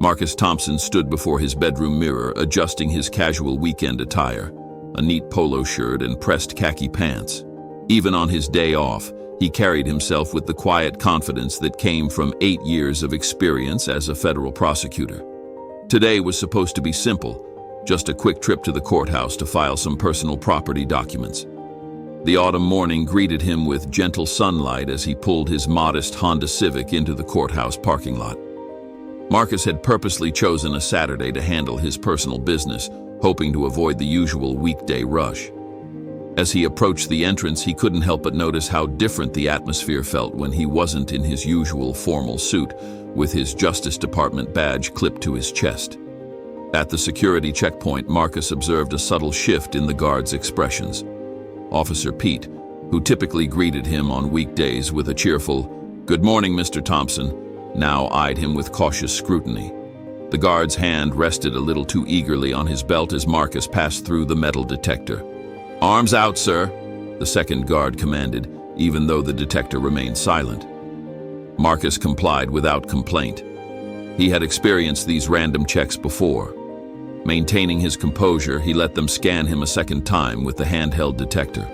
Marcus Thompson stood before his bedroom mirror, adjusting his casual weekend attire, a neat polo shirt and pressed khaki pants. Even on his day off, he carried himself with the quiet confidence that came from 8 years of experience as a federal prosecutor. Today was supposed to be simple, just a quick trip to the courthouse to file some personal property documents. The autumn morning greeted him with gentle sunlight as he pulled his modest Honda Civic into the courthouse parking lot. Marcus had purposely chosen a Saturday to handle his personal business, hoping to avoid the usual weekday rush. As he approached the entrance, he couldn't help but notice how different the atmosphere felt when he wasn't in his usual formal suit, with his Justice Department badge clipped to his chest. At the security checkpoint, Marcus observed a subtle shift in the guard's expressions. Officer Pete, who typically greeted him on weekdays with a cheerful, "Good morning, Mr. Thompson," now eyed him with cautious scrutiny. The guard's hand rested a little too eagerly on his belt as Marcus passed through the metal detector. "Arms out, sir," the second guard commanded, even though the detector remained silent. Marcus complied without complaint. He had experienced these random checks before. Maintaining his composure, he let them scan him a second time with the handheld detector.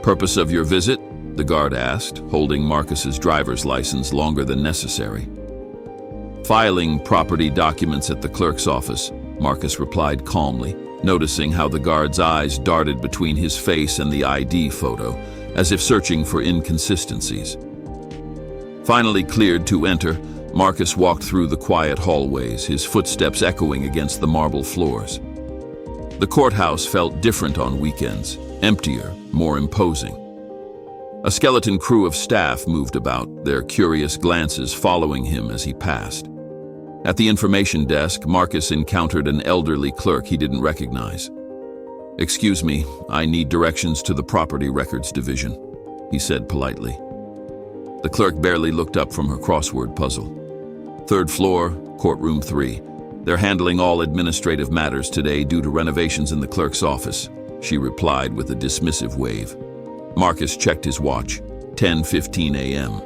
"Purpose of your visit?" the guard asked, holding Marcus's driver's license longer than necessary. "Filing property documents at the clerk's office," Marcus replied calmly, noticing how the guard's eyes darted between his face and the ID photo, as if searching for inconsistencies. Finally cleared to enter, Marcus walked through the quiet hallways, his footsteps echoing against the marble floors. The courthouse felt different on weekends, emptier, more imposing. A skeleton crew of staff moved about, their curious glances following him as he passed. At the information desk, Marcus encountered an elderly clerk he didn't recognize. "Excuse me, I need directions to the Property Records Division," he said politely. The clerk barely looked up from her crossword puzzle. "Third floor, courtroom 3. They're handling all administrative matters today due to renovations in the clerk's office," she replied with a dismissive wave. Marcus checked his watch, 10:15 a.m.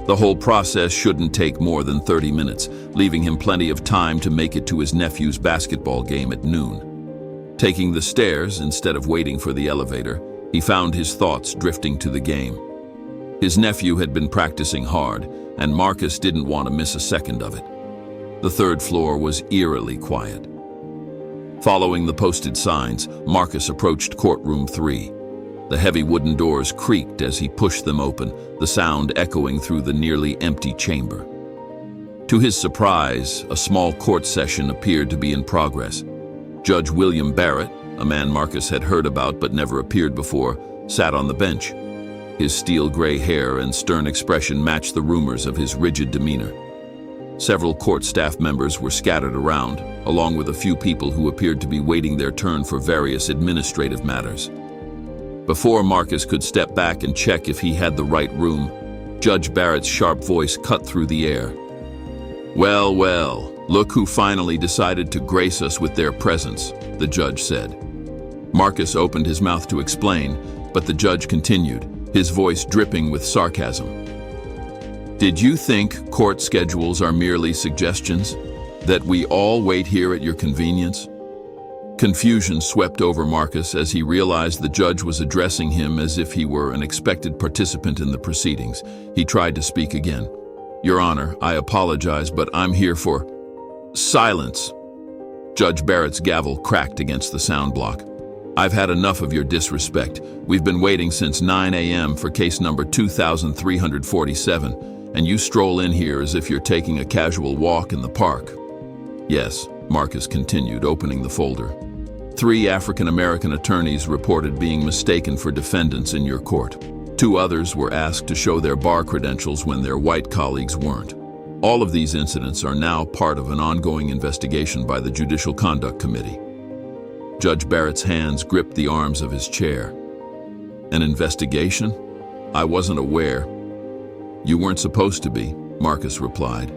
The whole process shouldn't take more than 30 minutes, leaving him plenty of time to make it to his nephew's basketball game at noon. Taking the stairs instead of waiting for the elevator, he found his thoughts drifting to the game. His nephew had been practicing hard, and Marcus didn't want to miss a second of it. The third floor was eerily quiet. Following the posted signs, Marcus approached courtroom 3. The heavy wooden doors creaked as he pushed them open, the sound echoing through the nearly empty chamber. To his surprise, a small court session appeared to be in progress. Judge William Barrett, a man Marcus had heard about but never appeared before, sat on the bench. His steel-gray hair and stern expression matched the rumors of his rigid demeanor. Several court staff members were scattered around, along with a few people who appeared to be waiting their turn for various administrative matters. Before Marcus could step back and check if he had the right room, Judge Barrett's sharp voice cut through the air. "Well, well, look who finally decided to grace us with their presence," the judge said. Marcus opened his mouth to explain, but the judge continued, his voice dripping with sarcasm. "Did you think court schedules are merely suggestions? That we all wait here at your convenience?" Confusion swept over Marcus as he realized the judge was addressing him as if he were an expected participant in the proceedings. He tried to speak again. "Your Honor, I apologize, but I'm here for—" "Silence!" Judge Barrett's gavel cracked against the sound block. "I've had enough of your disrespect. We've been waiting since 9 a.m. for case number 2347, and you stroll in here as if you're taking a casual walk in the park." "Yes," Marcus continued, opening the folder. "3 African-American attorneys reported being mistaken for defendants in your court. 2 others were asked to show their bar credentials when their white colleagues weren't. All of these incidents are now part of an ongoing investigation by the Judicial Conduct Committee." Judge Barrett's hands gripped the arms of his chair. "An investigation? I wasn't aware." "You weren't supposed to be," Marcus replied.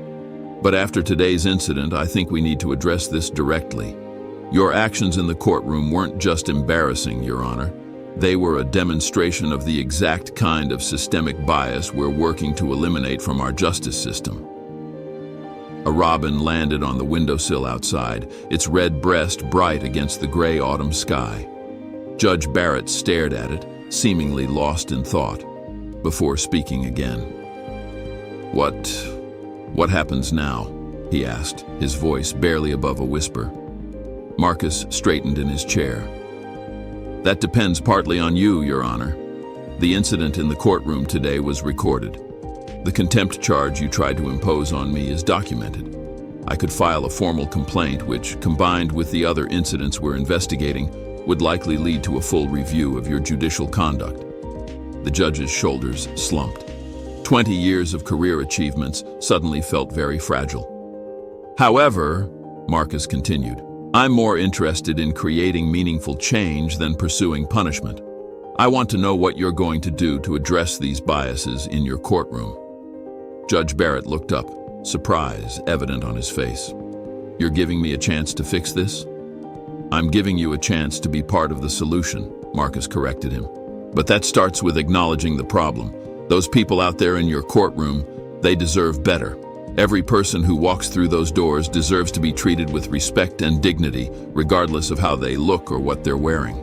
"But after today's incident, I think we need to address this directly. Your actions in the courtroom weren't just embarrassing, Your Honor. They were a demonstration of the exact kind of systemic bias we're working to eliminate from our justice system." A robin landed on the windowsill outside, its red breast bright against the gray autumn sky. Judge Barrett stared at it, seemingly lost in thought, before speaking again. What happens now?" he asked, his voice barely above a whisper. Marcus straightened in his chair. "That depends partly on you, Your Honor. The incident in the courtroom today was recorded. The contempt charge you tried to impose on me is documented. I could file a formal complaint which, combined with the other incidents we're investigating, would likely lead to a full review of your judicial conduct." The judge's shoulders slumped. 20 years of career achievements suddenly felt very fragile. "However," Marcus continued, "I'm more interested in creating meaningful change than pursuing punishment. I want to know what you're going to do to address these biases in your courtroom." Judge Barrett looked up, surprise evident on his face. "You're giving me a chance to fix this?" "I'm giving you a chance to be part of the solution," Marcus corrected him. "But that starts with acknowledging the problem. Those people out there in your courtroom, they deserve better. Every person who walks through those doors deserves to be treated with respect and dignity, regardless of how they look or what they're wearing."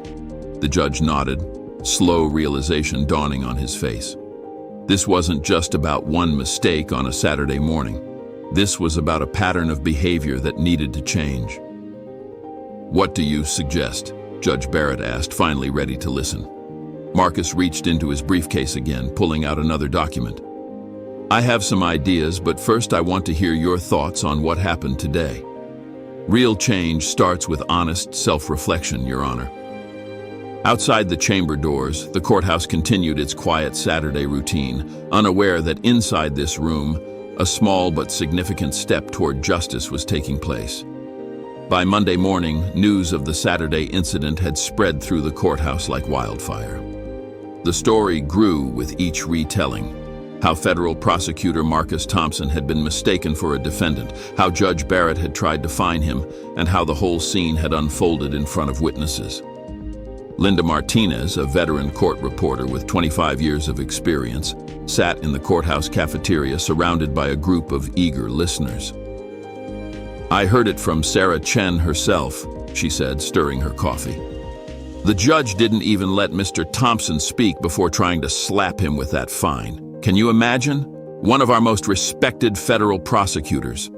The judge nodded, slow realization dawning on his face. This wasn't just about one mistake on a Saturday morning. This was about a pattern of behavior that needed to change. "What do you suggest?" Judge Barrett asked, finally ready to listen. Marcus reached into his briefcase again, pulling out another document. "I have some ideas, but first I want to hear your thoughts on what happened today. Real change starts with honest self-reflection, Your Honor." Outside the chamber doors, the courthouse continued its quiet Saturday routine, unaware that inside this room, a small but significant step toward justice was taking place. By Monday morning, news of the Saturday incident had spread through the courthouse like wildfire. The story grew with each retelling. How federal prosecutor Marcus Thompson had been mistaken for a defendant, how Judge Barrett had tried to fine him, and how the whole scene had unfolded in front of witnesses. Linda Martinez, a veteran court reporter with 25 years of experience, sat in the courthouse cafeteria surrounded by a group of eager listeners. "I heard it from Sarah Chen herself," she said, stirring her coffee. "The judge didn't even let Mr. Thompson speak before trying to slap him with that fine. Can you imagine? One of our most respected federal prosecutors."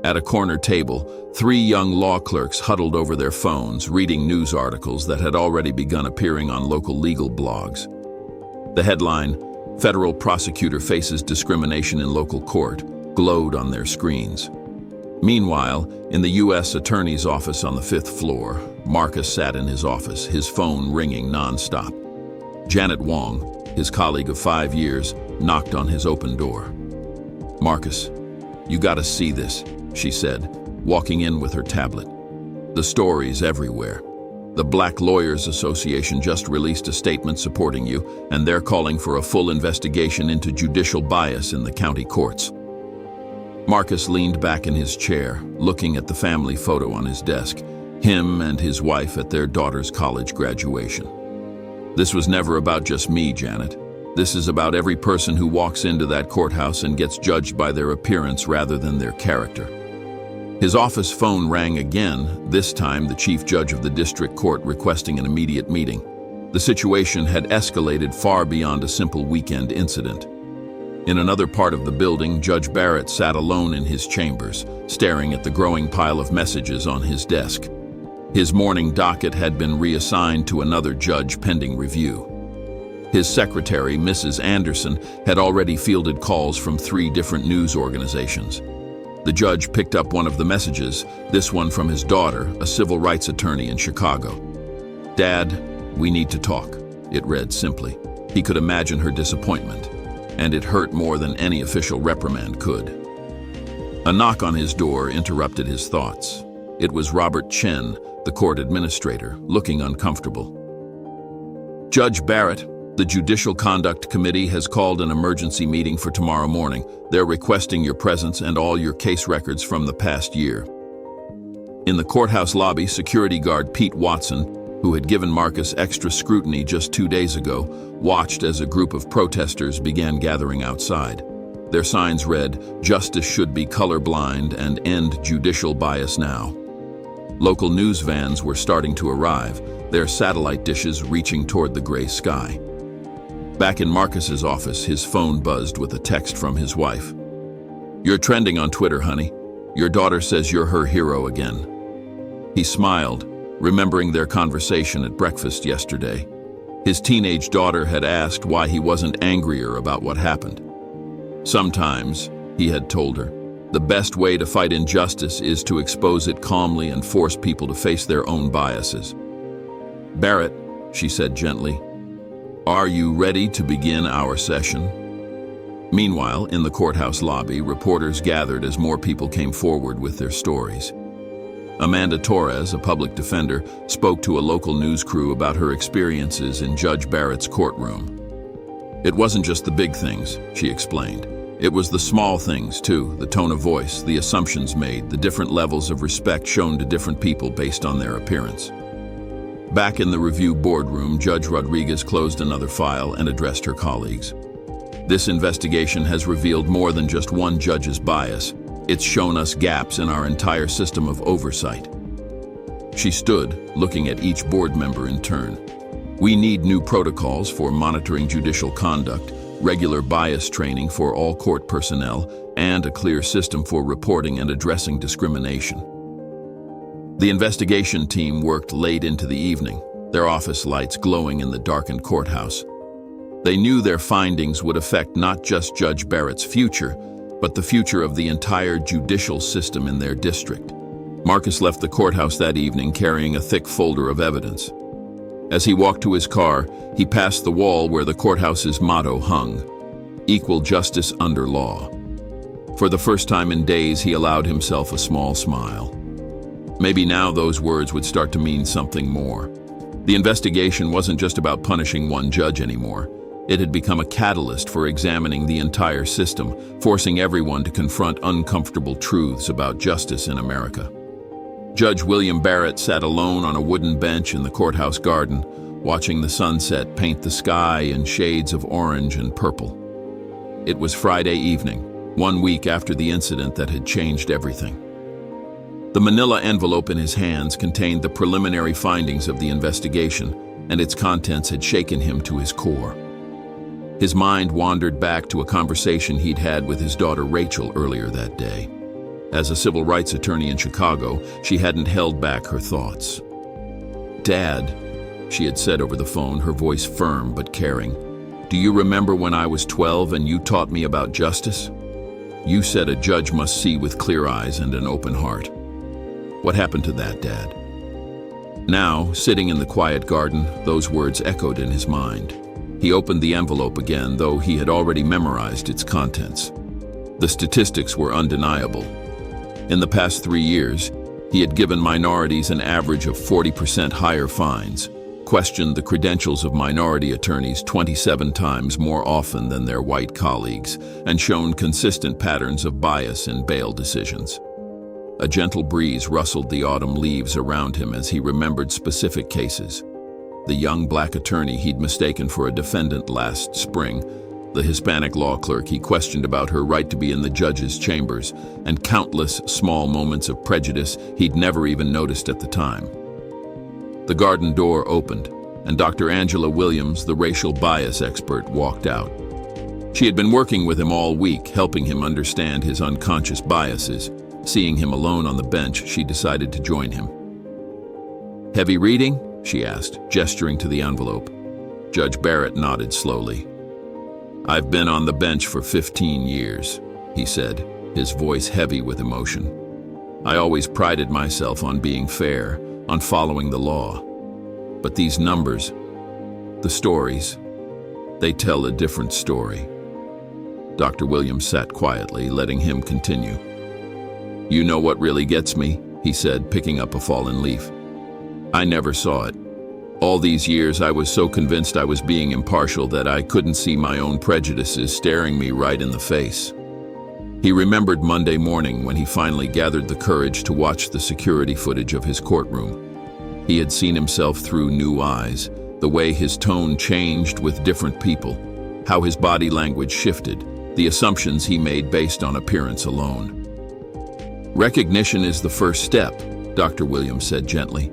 At a corner table, 3 young law clerks huddled over their phones, reading news articles that had already begun appearing on local legal blogs. The headline, "Federal Prosecutor Faces Discrimination in Local Court," glowed on their screens. Meanwhile, in the U.S. Attorney's office on the 5th floor, Marcus sat in his office, his phone ringing nonstop. Janet Wong, his colleague of 5 years, knocked on his open door. "Marcus, you gotta see this," she said, walking in with her tablet. "The story's everywhere. The Black Lawyers Association just released a statement supporting you, and they're calling for a full investigation into judicial bias in the county courts." Marcus leaned back in his chair, looking at the family photo on his desk, him and his wife at their daughter's college graduation. "This was never about just me, Janet. This is about every person who walks into that courthouse and gets judged by their appearance rather than their character." His office phone rang again, this time the chief judge of the district court requesting an immediate meeting. The situation had escalated far beyond a simple weekend incident. In another part of the building, Judge Barrett sat alone in his chambers, staring at the growing pile of messages on his desk. His morning docket had been reassigned to another judge pending review. His secretary, Mrs. Anderson, had already fielded calls from 3 different news organizations. The judge picked up one of the messages, this one from his daughter, a civil rights attorney in Chicago. "Dad, we need to talk," it read simply. He could imagine her disappointment, and it hurt more than any official reprimand could. A knock on his door interrupted his thoughts. It was Robert Chen, the court administrator, looking uncomfortable. "Judge Barrett, the Judicial Conduct Committee has called an emergency meeting for tomorrow morning. They're requesting your presence and all your case records from the past year." In the courthouse lobby, security guard Pete Watson, who had given Marcus extra scrutiny just 2 days ago, watched as a group of protesters began gathering outside. Their signs read, "Justice should be colorblind and end judicial bias now." Local news vans were starting to arrive, their satellite dishes reaching toward the gray sky. Back in Marcus's office, his phone buzzed with a text from his wife. "You're trending on Twitter, honey. Your daughter says you're her hero again." He smiled, remembering their conversation at breakfast yesterday. His teenage daughter had asked why he wasn't angrier about what happened. "Sometimes," he had told her, "the best way to fight injustice is to expose it calmly and force people to face their own biases." "Barrett," she said gently, "are you ready to begin our session?" Meanwhile, in the courthouse lobby, reporters gathered as more people came forward with their stories. Amanda Torres, a public defender, spoke to a local news crew about her experiences in Judge Barrett's courtroom. "It wasn't just the big things," she explained. "It was the small things, too, the tone of voice, the assumptions made, the different levels of respect shown to different people based on their appearance." Back in the review boardroom, Judge Rodriguez closed another file and addressed her colleagues. "This investigation has revealed more than just one judge's bias. It's shown us gaps in our entire system of oversight." She stood, looking at each board member in turn. "We need new protocols for monitoring judicial conduct, regular bias training for all court personnel, and a clear system for reporting and addressing discrimination." The investigation team worked late into the evening, their office lights glowing in the darkened courthouse. They knew their findings would affect not just Judge Barrett's future, but the future of the entire judicial system in their district. Marcus left the courthouse that evening carrying a thick folder of evidence. As he walked to his car, he passed the wall where the courthouse's motto hung, "Equal justice under law." For the first time in days, he allowed himself a small smile. Maybe now those words would start to mean something more. The investigation wasn't just about punishing one judge anymore. It had become a catalyst for examining the entire system, forcing everyone to confront uncomfortable truths about justice in America. Judge William Barrett sat alone on a wooden bench in the courthouse garden, watching the sunset paint the sky in shades of orange and purple. It was Friday evening, 1 week after the incident that had changed everything. The manila envelope in his hands contained the preliminary findings of the investigation, and its contents had shaken him to his core. His mind wandered back to a conversation he'd had with his daughter Rachel earlier that day. As a civil rights attorney in Chicago, she hadn't held back her thoughts. "Dad," she had said over the phone, her voice firm but caring, "do you remember when I was 12 and you taught me about justice? You said a judge must see with clear eyes and an open heart. What happened to that, Dad?" Now, sitting in the quiet garden, those words echoed in his mind. He opened the envelope again, though he had already memorized its contents. The statistics were undeniable. In the past 3 years, he had given minorities an average of 40% higher fines, questioned the credentials of minority attorneys 27 times more often than their white colleagues, and shown consistent patterns of bias in bail decisions. A gentle breeze rustled the autumn leaves around him as he remembered specific cases. The young black attorney he'd mistaken for a defendant last spring, the Hispanic law clerk he questioned about her right to be in the judge's chambers, and countless small moments of prejudice he'd never even noticed at the time. The garden door opened, and Dr. Angela Williams, the racial bias expert, walked out. She had been working with him all week, helping him understand his unconscious biases. Seeing him alone on the bench, she decided to join him. "Heavy reading?" she asked, gesturing to the envelope. Judge Barrett nodded slowly. "I've been on the bench for 15 years, he said, his voice heavy with emotion. "I always prided myself on being fair, on following the law. But these numbers, the stories, they tell a different story." Dr. Williams sat quietly, letting him continue. "You know what really gets me?" he said, picking up a fallen leaf. "I never saw it. All these years I was so convinced I was being impartial that I couldn't see my own prejudices staring me right in the face." He remembered Monday morning when he finally gathered the courage to watch the security footage of his courtroom. He had seen himself through new eyes, the way his tone changed with different people, how his body language shifted, the assumptions he made based on appearance alone. "Recognition is the first step," Dr. Williams said gently.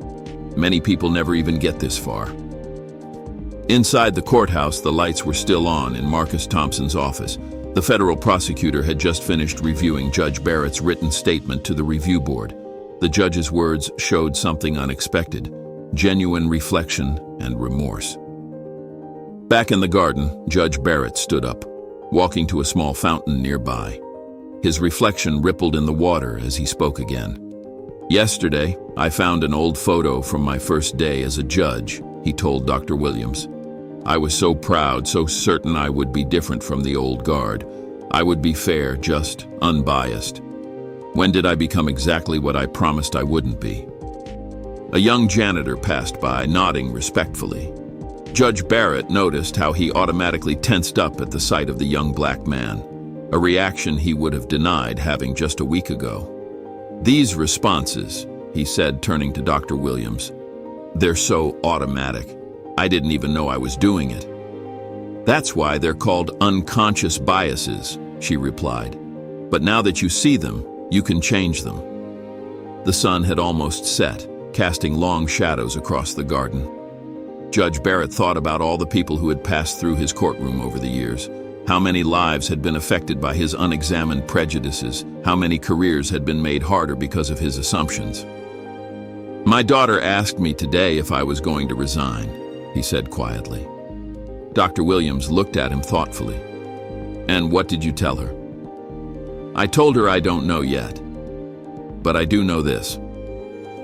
"Many people never even get this far." Inside the courthouse, the lights were still on in Marcus Thompson's office. The federal prosecutor had just finished reviewing Judge Barrett's written statement to the review board. The judge's words showed something unexpected: genuine reflection and remorse. Back in the garden, Judge Barrett stood up, walking to a small fountain nearby. His reflection rippled in the water as he spoke again. "Yesterday, I found an old photo from my first day as a judge," he told Dr. Williams. "I was so proud, so certain I would be different from the old guard. I would be fair, just, unbiased. When did I become exactly what I promised I wouldn't be?" A young janitor passed by, nodding respectfully. Judge Barrett noticed how he automatically tensed up at the sight of the young black man, a reaction he would have denied having just a week ago. "These responses," he said, turning to Dr. Williams, "they're so automatic. I didn't even know I was doing it." "That's why they're called unconscious biases," she replied. "But now that you see them, you can change them." The sun had almost set, casting long shadows across the garden. Judge Barrett thought about all the people who had passed through his courtroom over the years. How many lives had been affected by his unexamined prejudices? How many careers had been made harder because of his assumptions? "My daughter asked me today if I was going to resign," he said quietly. Dr. Williams looked at him thoughtfully. "And what did you tell her?" "I told her I don't know yet. But I do know this.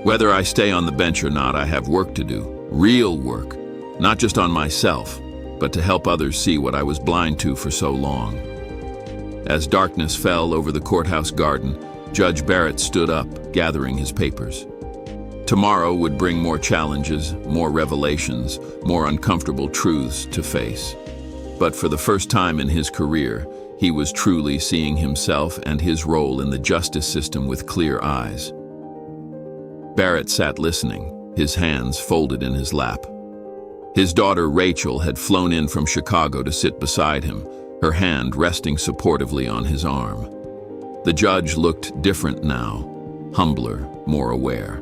Whether I stay on the bench or not, I have work to do. Real work. Not just on myself, but to help others see what I was blind to for so long." As darkness fell over the courthouse garden, Judge Barrett stood up, gathering his papers. Tomorrow would bring more challenges, more revelations, more uncomfortable truths to face. But for the first time in his career, he was truly seeing himself and his role in the justice system with clear eyes. Barrett sat listening, his hands folded in his lap. His daughter Rachel had flown in from Chicago to sit beside him, her hand resting supportively on his arm. The judge looked different now, humbler, more aware.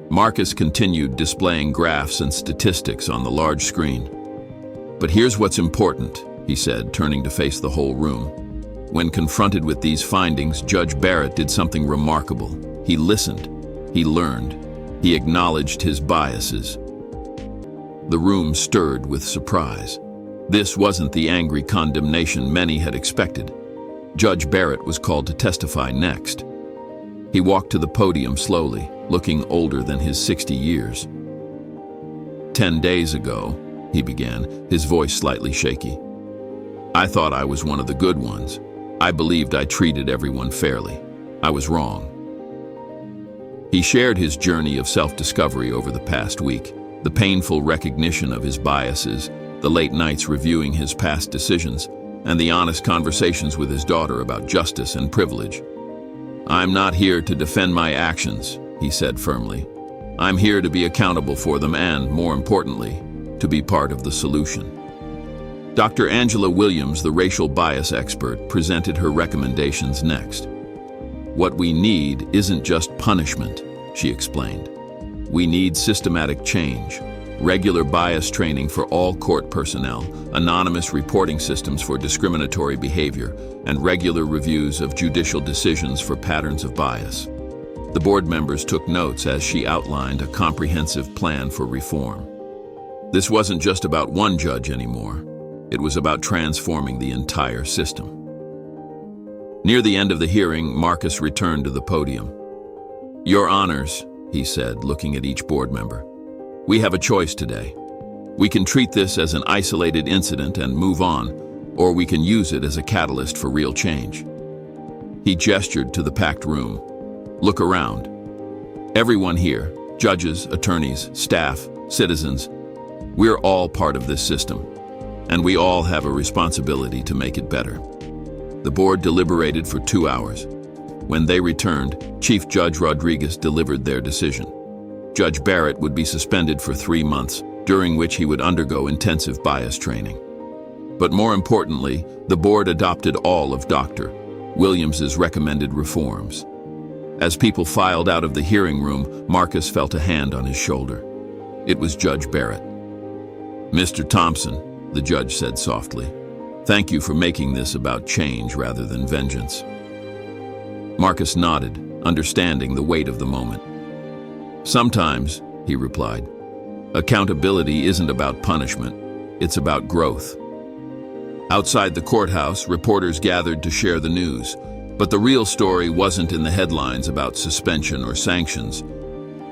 Marcus continued displaying graphs and statistics on the large screen. "But here's what's important," he said, turning to face the whole room. When confronted with these findings, Judge Barrett did something remarkable. He listened, he learned, he acknowledged his biases. The room stirred with surprise. This wasn't the angry condemnation many had expected. Judge Barrett was called to testify next. He walked to the podium slowly, looking older than his 60 years. 10 days ago, he began, his voice slightly shaky. "I thought I was one of the good ones. I believed I treated everyone fairly. I was wrong." He shared his journey of self-discovery over the past week, the painful recognition of his biases, the late nights reviewing his past decisions, and the honest conversations with his daughter about justice and privilege. "I'm not here to defend my actions," he said firmly. "I'm here to be accountable for them and, more importantly, to be part of the solution." Dr. Angela Williams, the racial bias expert, presented her recommendations next. "What we need isn't just punishment," she explained. "We need systematic change, regular bias training for all court personnel, anonymous reporting systems for discriminatory behavior, and regular reviews of judicial decisions for patterns of bias." The board members took notes as she outlined a comprehensive plan for reform. This wasn't just about one judge anymore. It was about transforming the entire system. Near the end of the hearing, Marcus returned to the podium. "Your Honors," he said, looking at each board member, "we have a choice today. We can treat this as an isolated incident and move on, or we can use it as a catalyst for real change." He gestured to the packed room. "Look around. Everyone here, judges, attorneys, staff, citizens, we're all part of this system, and we all have a responsibility to make it better." The board deliberated for 2 hours. When they returned, Chief Judge Rodriguez delivered their decision. Judge Barrett would be suspended for 3 months, during which he would undergo intensive bias training. But more importantly, the board adopted all of Dr. Williams's recommended reforms. As people filed out of the hearing room, Marcus felt a hand on his shoulder. It was Judge Barrett. "Mr. Thompson," the judge said softly, "thank you for making this about change rather than vengeance." Marcus nodded, understanding the weight of the moment. "Sometimes," he replied, "accountability isn't about punishment, it's about growth." Outside the courthouse, reporters gathered to share the news, but the real story wasn't in the headlines about suspension or sanctions.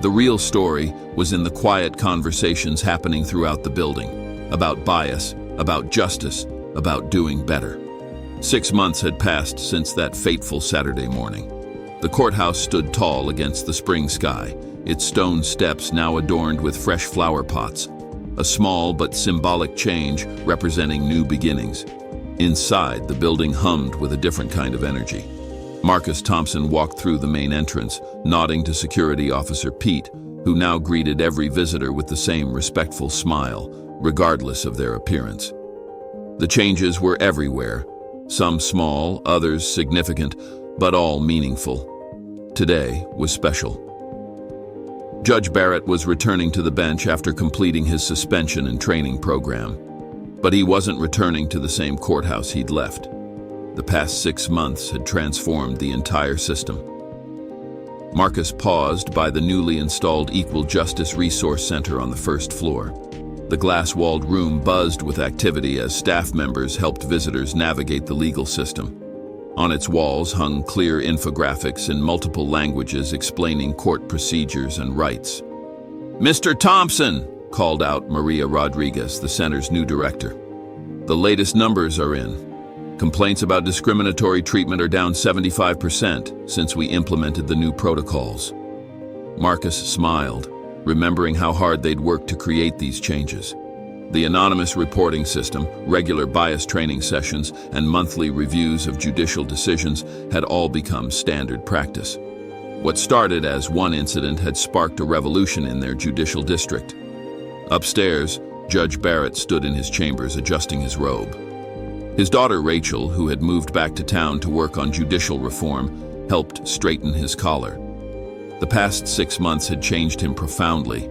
The real story was in the quiet conversations happening throughout the building, about bias, about justice, about doing better. 6 months had passed since that fateful Saturday morning. The courthouse stood tall against the spring sky, its stone steps now adorned with fresh flower pots, a small but symbolic change representing new beginnings. Inside, the building hummed with a different kind of energy. Marcus Thompson walked through the main entrance, nodding to Security Officer Pete, who now greeted every visitor with the same respectful smile, regardless of their appearance. The changes were everywhere, some small, others significant, but all meaningful. Today was special. Judge Barrett was returning to the bench after completing his suspension and training program. But he wasn't returning to the same courthouse he'd left. The past 6 months had transformed the entire system. Marcus paused by the newly installed Equal Justice Resource Center on the first floor. The glass-walled room buzzed with activity as staff members helped visitors navigate the legal system. On its walls hung clear infographics in multiple languages explaining court procedures and rights. "Mr. Thompson!" called out Maria Rodriguez, the center's new director. "The latest numbers are in. Complaints about discriminatory treatment are down 75% since we implemented the new protocols." Marcus smiled, remembering how hard they'd worked to create these changes. The anonymous reporting system, regular bias training sessions, and monthly reviews of judicial decisions had all become standard practice. What started as one incident had sparked a revolution in their judicial district. Upstairs, Judge Barrett stood in his chambers adjusting his robe. His daughter Rachel, who had moved back to town to work on judicial reform, helped straighten his collar. The past 6 months had changed him profoundly.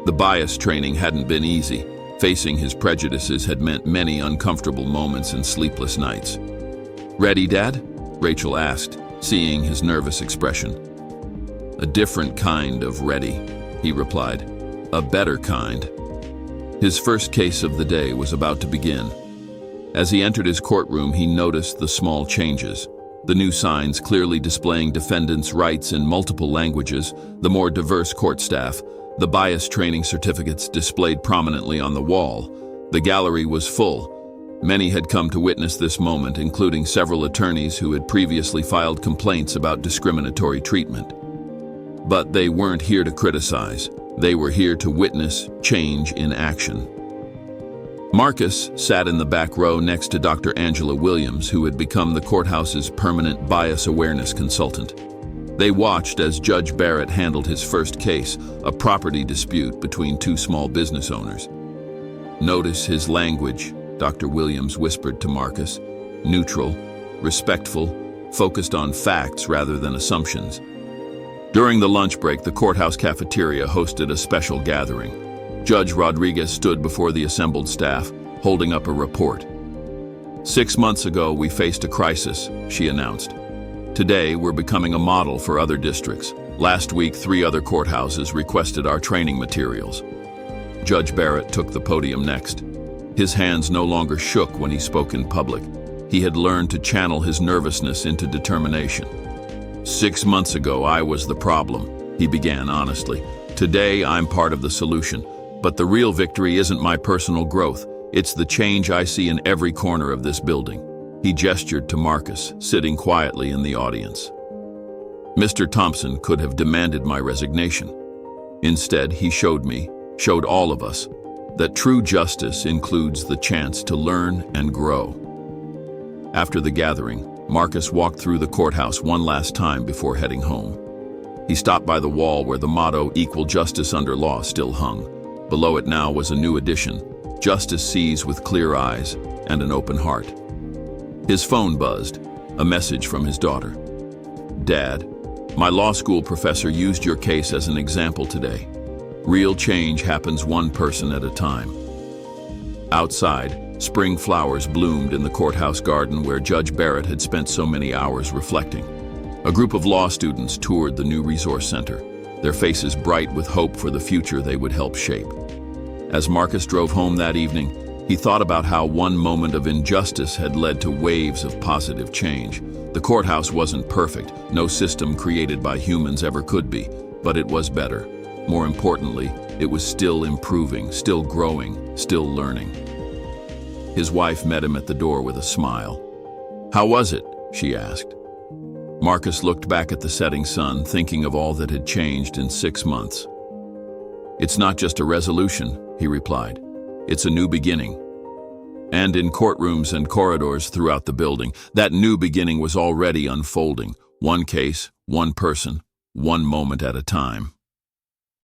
The bias training hadn't been easy. Facing his prejudices had meant many uncomfortable moments and sleepless nights. "Ready, Dad?" Rachel asked, seeing his nervous expression. "A different kind of ready," he replied. "A better kind." His first case of the day was about to begin. As he entered his courtroom, he noticed the small changes. The new signs clearly displaying defendants' rights in multiple languages, the more diverse court staff, the bias training certificates displayed prominently on the wall. The gallery was full. Many had come to witness this moment, including several attorneys who had previously filed complaints about discriminatory treatment. But they weren't here to criticize. They were here to witness change in action. Marcus sat in the back row next to Dr. Angela Williams, who had become the courthouse's permanent bias awareness consultant. They watched as Judge Barrett handled his first case, a property dispute between 2 small business owners. "Notice his language," Dr. Williams whispered to Marcus. "Neutral, respectful, focused on facts rather than assumptions." During the lunch break, the courthouse cafeteria hosted a special gathering. Judge Rodriguez stood before the assembled staff, holding up a report. "6 months ago, we faced a crisis," she announced. "Today, we're becoming a model for other districts. Last week, 3 other courthouses requested our training materials." Judge Barrett took the podium next. His hands no longer shook when he spoke in public. He had learned to channel his nervousness into determination. "6 months ago, I was the problem," he began honestly. "Today, I'm part of the solution. But the real victory isn't my personal growth. It's the change I see in every corner of this building." He gestured to Marcus, sitting quietly in the audience. Mr. Thompson could have demanded my resignation. Instead, he showed all of us, that true justice includes the chance to learn and grow. After the gathering, Marcus walked through the courthouse one last time before heading home. He stopped by the wall where the motto, "Equal Justice Under Law," still hung. Below it now was a new addition, Justice sees with clear eyes and an open heart. His phone buzzed, a message from his daughter. "Dad, my law school professor used your case as an example today. Real change happens one person at a time." Outside, spring flowers bloomed in the courthouse garden where Judge Barrett had spent so many hours reflecting. A group of law students toured the new resource center, their faces bright with hope for the future they would help shape. As Marcus drove home that evening, he thought about how one moment of injustice had led to waves of positive change. The courthouse wasn't perfect, no system created by humans ever could be, but it was better. More importantly, it was still improving, still growing, still learning. His wife met him at the door with a smile. "How was it?" she asked. Marcus looked back at the setting sun, thinking of all that had changed in 6 months. "It's not just a resolution," he replied. "It's a new beginning." And in courtrooms and corridors throughout the building, that new beginning was already unfolding. One case, one person, one moment at a time.